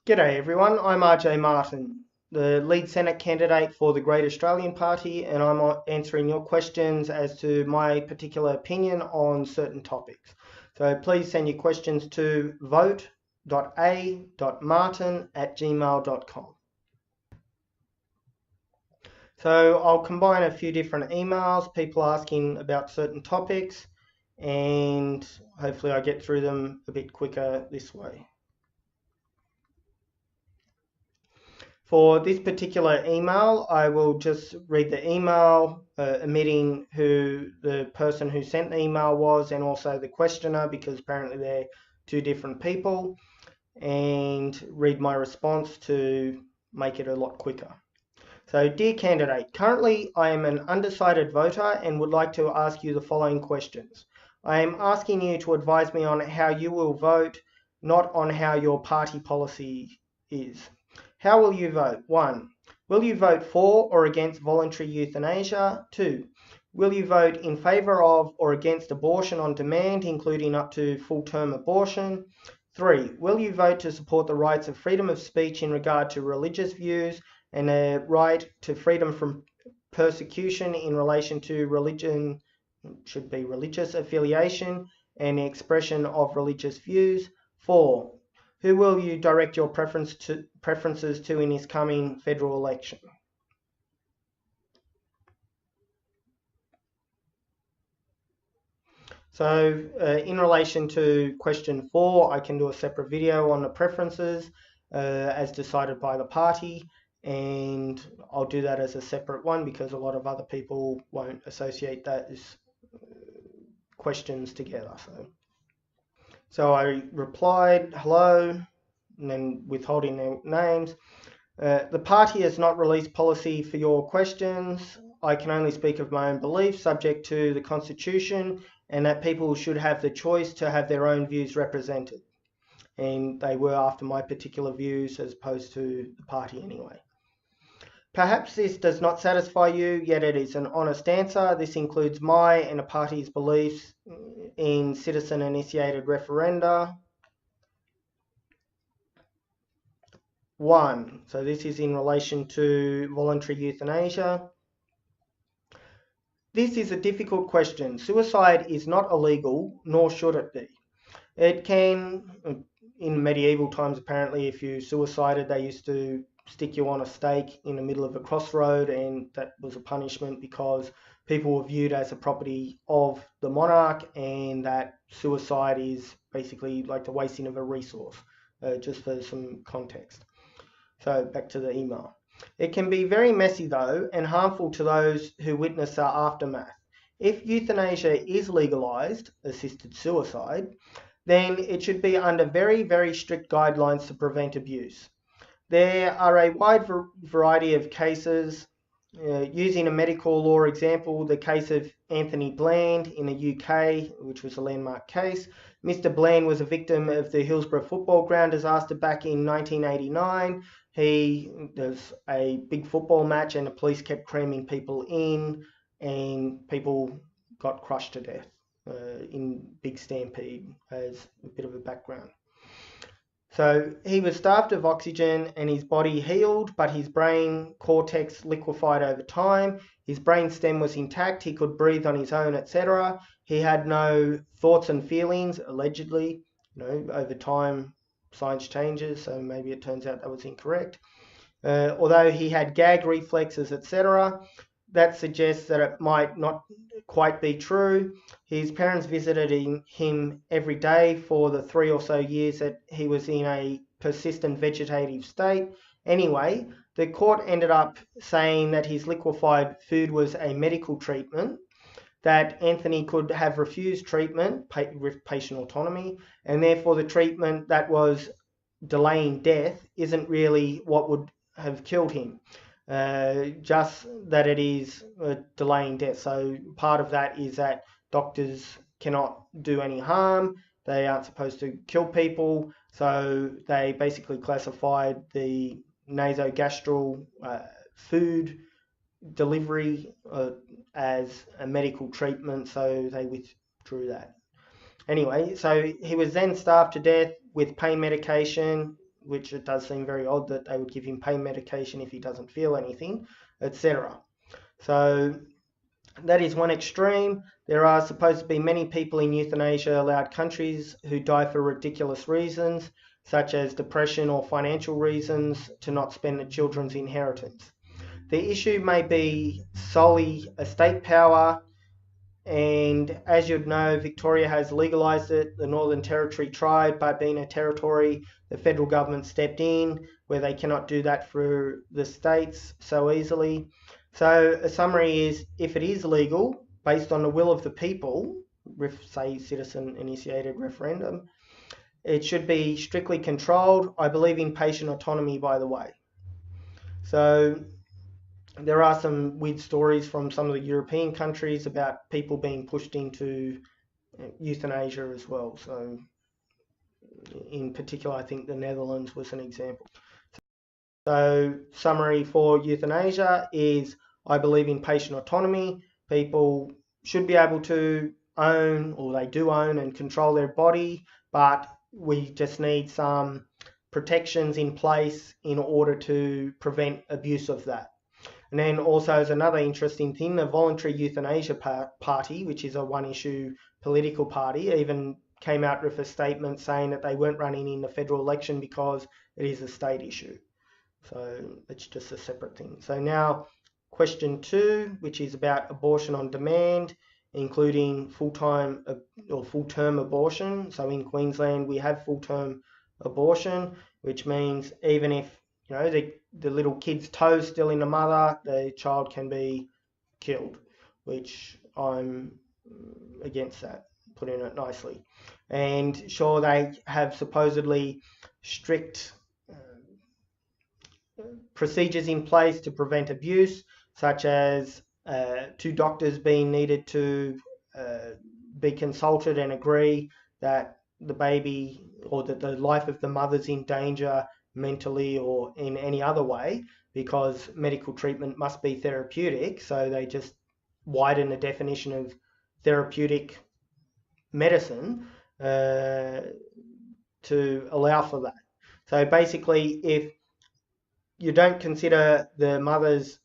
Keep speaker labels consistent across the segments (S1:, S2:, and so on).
S1: G'day everyone, I'm Arjay Martin, the lead Senate candidate for the Great Australian Party, and I'm answering your questions as to my particular opinion on certain topics. So please send your questions to vote.a.martin@gmail.com. So I'll combine a few different emails, people asking about certain topics, and hopefully I get through them a bit quicker this way. For this particular email, I will just read the email, omitting who the person who sent the email was and also the questioner, because apparently they're two different people, and read my response to make it a lot quicker. So, dear candidate, currently I am an undecided voter and would like to ask you the following questions. I am asking you to advise me on how you will vote, not on how your party policy is. How will you vote? 1. Will you vote for or against voluntary euthanasia? 2. Will you vote in favour of or against abortion on demand, including up to full-term abortion? 3. Will you vote to support the rights of freedom of speech in regard to religious views and a right to freedom from persecution in relation to religion, should be religious affiliation and the expression of religious views? 4. Who will you direct your preferences to in this coming federal election? So in relation to question 4, I can do a separate video on the preferences as decided by the party, and I'll do that as a separate one because a lot of other people won't associate those questions together. So I replied, hello, and then withholding their names. The party has not released policy for your questions. I can only speak of my own beliefs, subject to the Constitution, and that people should have the choice to have their own views represented. And they were after my particular views as opposed to the party anyway. Perhaps this does not satisfy you, yet it is an honest answer. This includes my and the party's beliefs in citizen-initiated referenda. 1. So this is in relation to voluntary euthanasia. This is a difficult question. Suicide is not illegal, nor should it be. It can, in medieval times apparently, if you suicided, they used to stick you on a stake in the middle of a crossroad, and that was a punishment because people were viewed as a property of the monarch, and that suicide is basically like the wasting of a resource, just for some context. So back to the email. It can be very messy though and harmful to those who witness the aftermath. If euthanasia is legalised, assisted suicide, then it should be under very, very strict guidelines to prevent abuse. There are a wide variety of cases. Using a medical law example, the case of Anthony Bland in the UK, which was a landmark case. Mr. Bland was a victim of the Hillsborough football ground disaster back in 1989. There was a big football match and the police kept cramming people in and people got crushed to death in big stampede as a bit of a background. So he was starved of oxygen and his body healed, but his brain cortex liquefied over time. His brain stem was intact, he could breathe on his own, etc. He had no thoughts and feelings, allegedly. Over time science changes, so maybe it turns out that was incorrect. Although he had gag reflexes, etc., that suggests that it might not quite be true. His parents visited him every day for the 3 or so years that he was in a persistent vegetative state. Anyway, the court ended up saying that his liquefied food was a medical treatment, that Anthony could have refused treatment with patient autonomy, and therefore the treatment that was delaying death isn't really what would have killed him. Just that it is delaying death. So part of that is that doctors cannot do any harm. They aren't supposed to kill people. So they basically classified the nasogastral food delivery as a medical treatment. So they withdrew that. Anyway, so he was then starved to death with pain medication. which it does seem very odd that they would give him pain medication if he doesn't feel anything, etc. So that is one extreme. There are supposed to be many people in euthanasia allowed countries who die for ridiculous reasons, such as depression or financial reasons, to not spend the children's inheritance. The issue may be solely estate power, and as you'd know, Victoria has legalised it. The Northern Territory tried, but being a territory, the federal government stepped in, where they cannot do that for the states so easily. So a summary is, if it is legal, based on the will of the people, say citizen-initiated referendum, it should be strictly controlled. I believe in patient autonomy, by the way. So there are some weird stories from some of the European countries about people being pushed into euthanasia as well. So in particular, I think the Netherlands was an example. So summary for euthanasia is, I believe in patient autonomy. People should be able to own, or they do own and control their body, but we just need some protections in place in order to prevent abuse of that. And then also, as another interesting thing, the Voluntary Euthanasia Party, which is a one-issue political party, even came out with a statement saying that they weren't running in the federal election because it is a state issue. So it's just a separate thing. So now question 2, which is about abortion on demand, including full-time or full-term abortion. So in Queensland, we have full-term abortion, which means even if the little kid's toe's still in the mother, the child can be killed, which I'm against that, putting it nicely. And sure, they have supposedly strict procedures in place to prevent abuse, such as 2 doctors being needed to be consulted and agree that the baby or that the life of the mother's in danger mentally or in any other way, because medical treatment must be therapeutic. So they just widen the definition of therapeutic medicine to allow for that. So basically, if you don't consider the mother's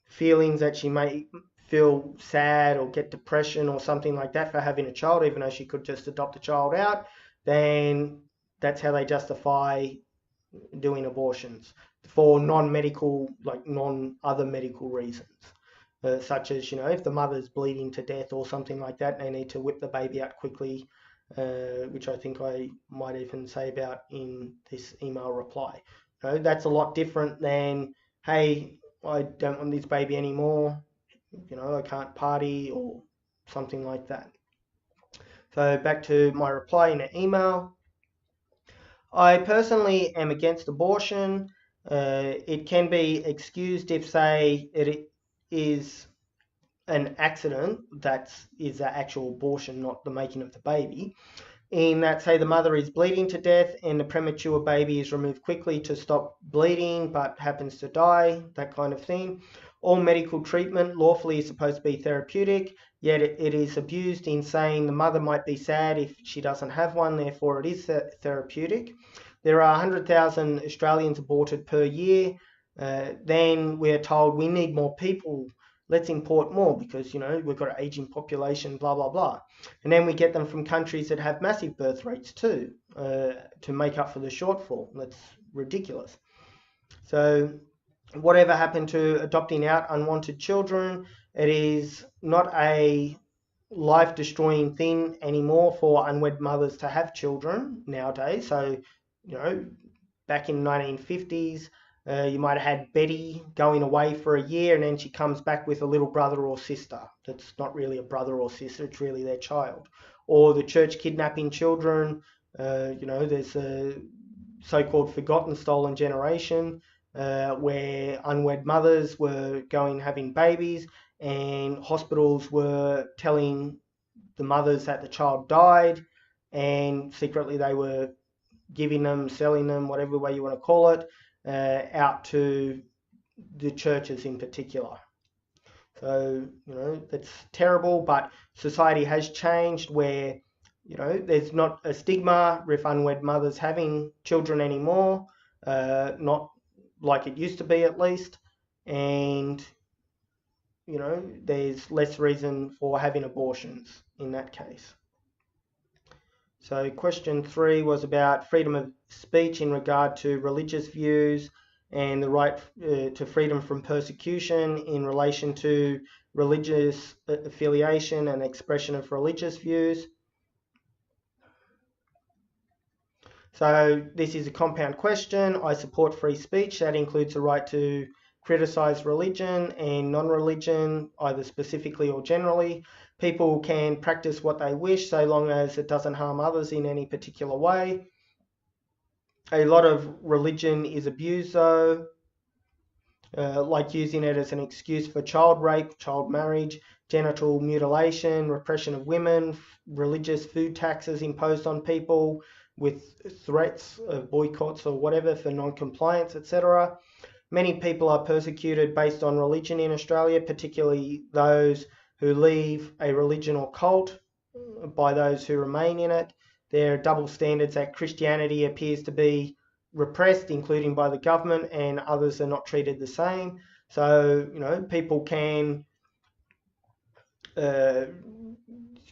S1: feelings, that she may feel sad or get depression or something like that for having a child, even though she could just adopt the child out, then that's how they justify doing abortions for non-medical, like non-other medical reasons, such as, if the mother's bleeding to death or something like that, they need to whip the baby out quickly, which I think I might even say about in this email reply. That's a lot different than, hey, I don't want this baby anymore, I can't party or something like that. So back to my reply in the email. I personally am against abortion. It can be excused if, say, it is an accident that is the actual abortion, not the making of the baby. In that, say, the mother is bleeding to death and the premature baby is removed quickly to stop bleeding but happens to die, that kind of thing. All medical treatment lawfully is supposed to be therapeutic, yet it is abused in saying the mother might be sad if she doesn't have one, therefore it is therapeutic. There are 100,000 Australians aborted per year. Then we're told we need more people. Let's import more because, we've got an aging population, blah, blah, blah. And then we get them from countries that have massive birth rates too, to make up for the shortfall. That's ridiculous. So whatever happened to adopting out unwanted children, it is not a life-destroying thing anymore for unwed mothers to have children nowadays. So, back in the 1950s, you might have had Betty going away for a year and then she comes back with a little brother or sister. That's not really a brother or sister, it's really their child. Or the church kidnapping children. There's a so-called forgotten stolen generation where unwed mothers were having babies and hospitals were telling the mothers that the child died, and secretly they were giving them, selling them, whatever way you want to call it, out to the churches in particular. So, that's terrible, but society has changed where, there's not a stigma with unwed mothers having children anymore. not like it used to be at least, and there's less reason for having abortions in that case. So question 3 was about freedom of speech in regard to religious views and the right to freedom from persecution in relation to religious affiliation and expression of religious views. So this is a compound question. I support free speech. That includes the right to criticize religion and non-religion, either specifically or generally. People can practice what they wish so long as it doesn't harm others in any particular way. A lot of religion is abused though, like using it as an excuse for child rape, child marriage, genital mutilation, repression of women, religious food taxes imposed on people with threats of boycotts or whatever for non-compliance, etc. Many people are persecuted based on religion in Australia, particularly those who leave a religion or cult by those who remain in it. There are double standards that Christianity appears to be repressed, including by the government, and others are not treated the same. So, people can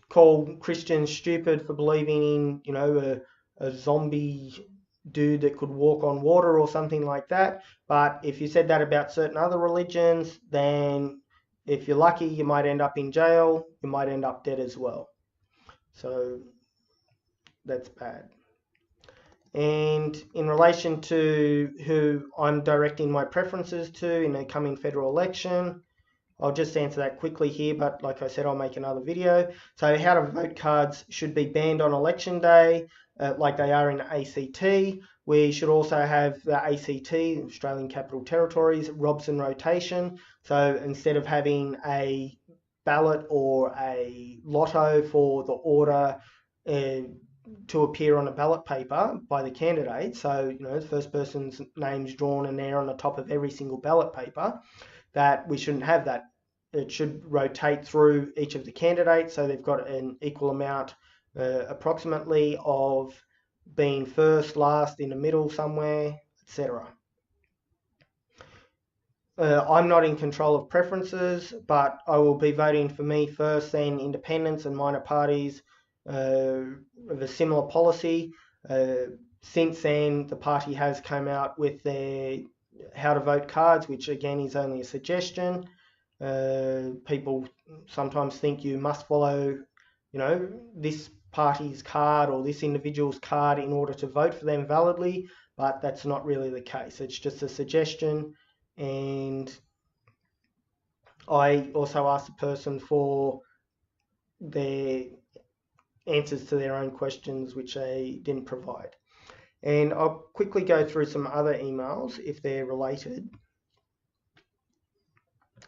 S1: call Christians stupid for believing in, a zombie dude that could walk on water or something like that. But if you said that about certain other religions, then if you're lucky, you might end up in jail. You might end up dead as well. So that's bad. And in relation to who I'm directing my preferences to in the coming federal election, I'll just answer that quickly here, but like I said, I'll make another video. So how to vote cards should be banned on election day, like they are in ACT. We should also have the ACT, Australian Capital Territories, Robson rotation. So instead of having a ballot or a lotto for the order to appear on a ballot paper by the candidate, so the first person's name's drawn and they're on the top of every single ballot paper, that we shouldn't have that. It should rotate through each of the candidates so they've got an equal amount approximately of being first, last, in the middle somewhere, etc. I'm not in control of preferences, but I will be voting for me first, then independents and minor parties of a similar policy. Since then, the party has come out with their how to vote cards, which again is only a suggestion. People sometimes think you must follow, this party's card or this individual's card in order to vote for them validly, but that's not really the case. It's just a suggestion. And I also asked the person for their answers to their own questions, which they didn't provide. And I'll quickly go through some other emails if they're related.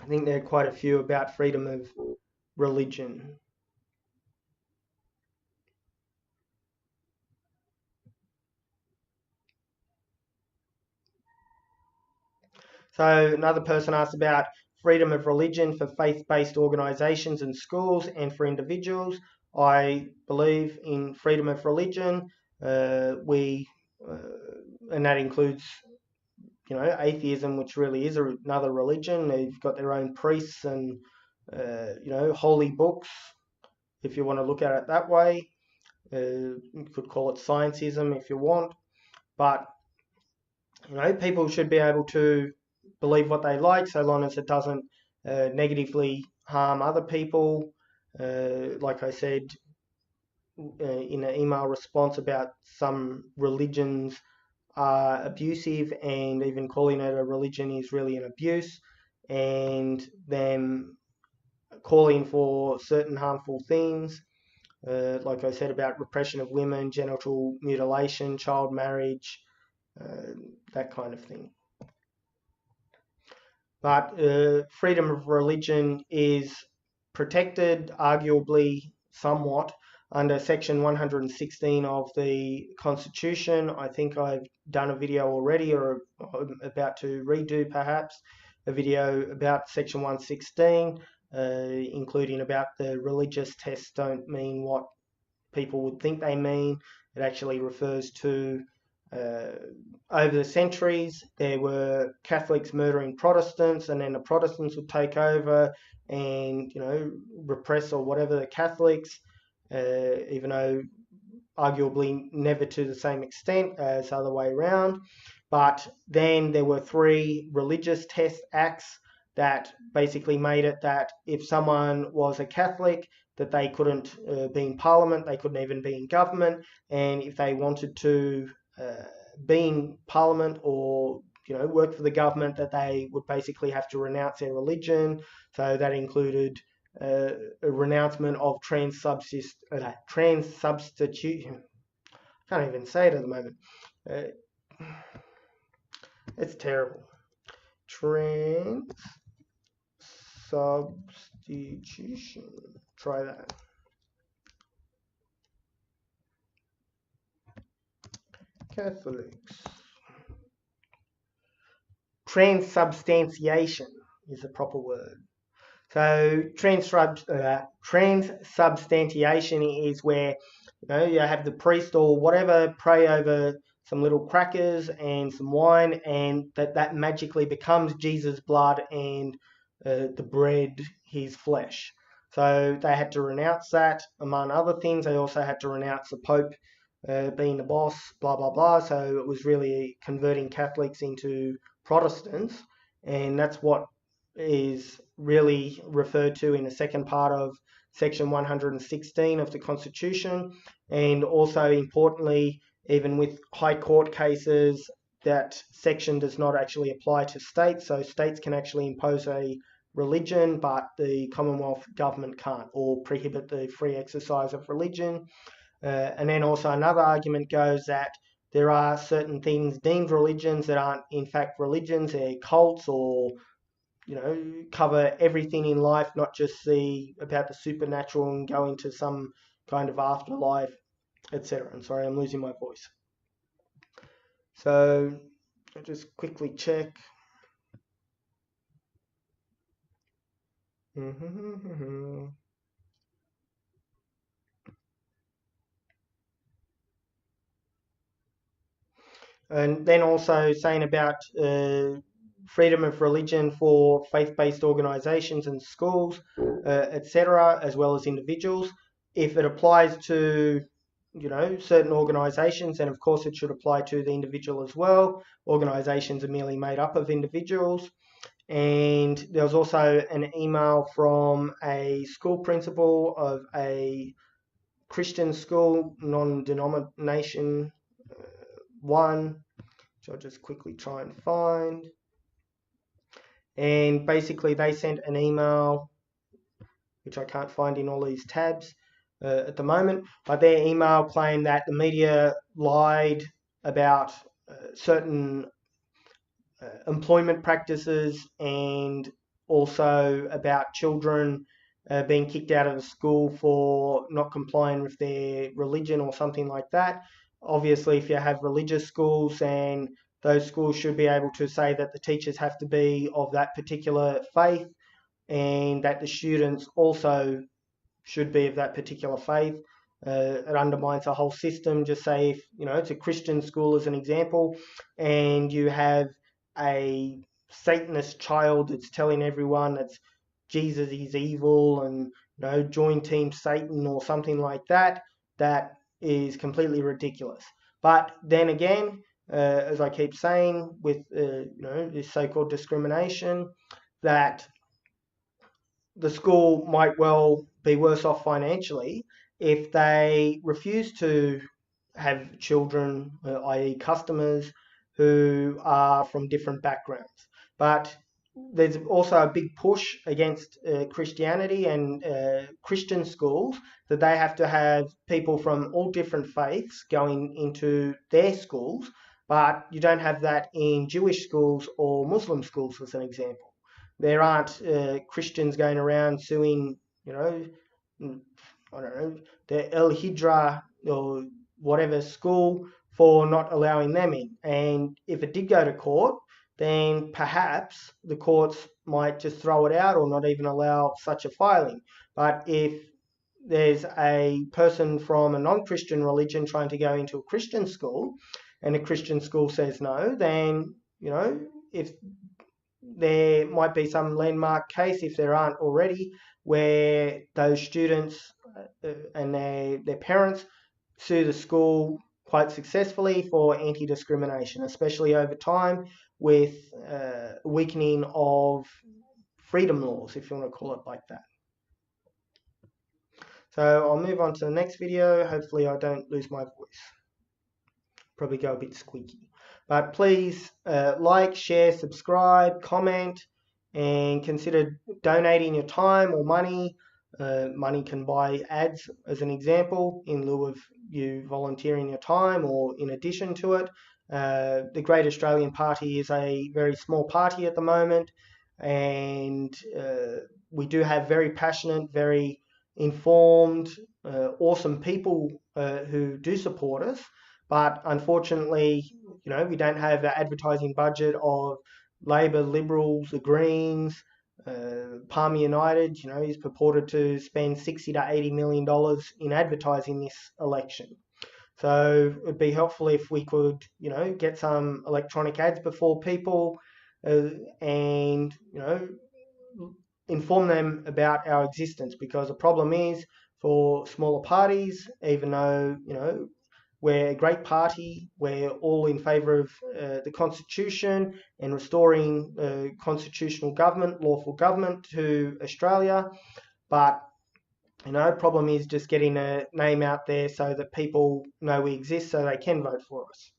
S1: I think there are quite a few about freedom of religion. So another person asked about freedom of religion for faith-based organisations and schools and for individuals. I believe in freedom of religion. And that includes, atheism, which really is another religion. They've got their own priests and, holy books, if you want to look at it that way. You could call it scientism if you want. But, people should be able to believe what they like so long as it doesn't negatively harm other people. Like I said in an email response about some religions are abusive, and even calling it a religion is really an abuse, and them calling for certain harmful things, like I said about repression of women, genital mutilation, child marriage, that kind of thing. But freedom of religion is protected, arguably somewhat, under section 116 of the Constitution. I think I've done a video already, or I'm about to redo perhaps, a video about section 116, including about the religious tests don't mean what people would think they mean. It actually refers to over the centuries, there were Catholics murdering Protestants, and then the Protestants would take over and, repress or whatever the Catholics, even though arguably never to the same extent as the other way around. But then there were 3 religious test acts that basically made it that if someone was a Catholic, that they couldn't be in Parliament, they couldn't even be in government, and if they wanted to be in Parliament or work for the government, that they would basically have to renounce their religion. So that included a renouncement of transubstitution. I can't even say it at the moment. It's terrible. Transubstitution. Try that. Catholics. Transubstantiation is the proper word. So transubstantiation is where you have the priest or whatever pray over some little crackers and some wine, and that magically becomes Jesus' blood and the bread his flesh. So they had to renounce that, among other things. They also had to renounce the Pope being the boss, blah, blah, blah. So it was really converting Catholics into Protestants, and that's what is really referred to in the second part of section 116 of the Constitution. And also importantly, even with High Court cases, that section does not actually apply to states. So states can actually impose a religion, but the Commonwealth government can't, or prohibit the free exercise of religion. And then also another argument goes that there are certain things deemed religions that aren't in fact religions. They're cults, or cover everything in life, not just about the supernatural and go into some kind of afterlife, etc. I'm sorry, I'm losing my voice. So I'll just quickly check. And then also saying about freedom of religion for faith-based organisations and schools, etc., as well as individuals. If it applies to certain organisations, then of course it should apply to the individual as well. Organisations are merely made up of individuals. And there was also an email from a school principal of a Christian school, non-denomination one, which I'll just quickly try and find. And basically they sent an email, which I can't find in all these tabs at the moment, but their email claimed that the media lied about certain employment practices, and also about children being kicked out of the school for not complying with their religion or something like that. Obviously, if you have religious schools, and those schools should be able to say that the teachers have to be of that particular faith, and that the students also should be of that particular faith. It undermines the whole system. Just say if it's a Christian school as an example, and you have a Satanist child that's telling everyone that Jesus is evil and join Team Satan or something like that, that is completely ridiculous. But then again, as I keep saying, with this so-called discrimination, that the school might well be worse off financially if they refuse to have children, i.e. customers, who are from different backgrounds. But there's also a big push against Christianity and Christian schools, that they have to have people from all different faiths going into their schools, but you don't have that in Jewish schools or Muslim schools, as an example. There aren't Christians going around suing, I don't know, the El Hijra or whatever school for not allowing them in. And if it did go to court, then perhaps the courts might just throw it out or not even allow such a filing. But if there's a person from a non-Christian religion trying to go into a Christian school, and a Christian school says no, then, you know, if there might be some landmark case, if there aren't already, where those students and their parents sue the school quite successfully for anti-discrimination, especially over time with weakening of freedom laws, if you want to call it like that. So I'll move on to the next video. Hopefully I don't lose my voice. Probably go a bit squeaky. But please like, share, subscribe, comment, and consider donating your time or money. Money can buy ads, as an example, in lieu of you volunteering your time or in addition to it. The Great Australian Party is a very small party at the moment, and we do have very passionate, very informed, awesome people who do support us. But unfortunately, you know, we don't have the advertising budget of Labor, Liberals, the Greens, Palmer United. You know, is purported to spend $60 to $80 million in advertising this election. So it'd be helpful if we could, you know, get some electronic ads before people and, you know, inform them about our existence, because the problem is for smaller parties, even though, you know, we're a great party, we're all in favour of the Constitution and restoring constitutional government, lawful government to Australia, but, you know, problem is just getting a name out there so that people know we exist so they can vote for us.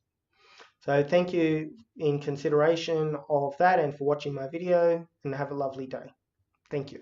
S1: So thank you in consideration of that and for watching my video, and have a lovely day. Thank you.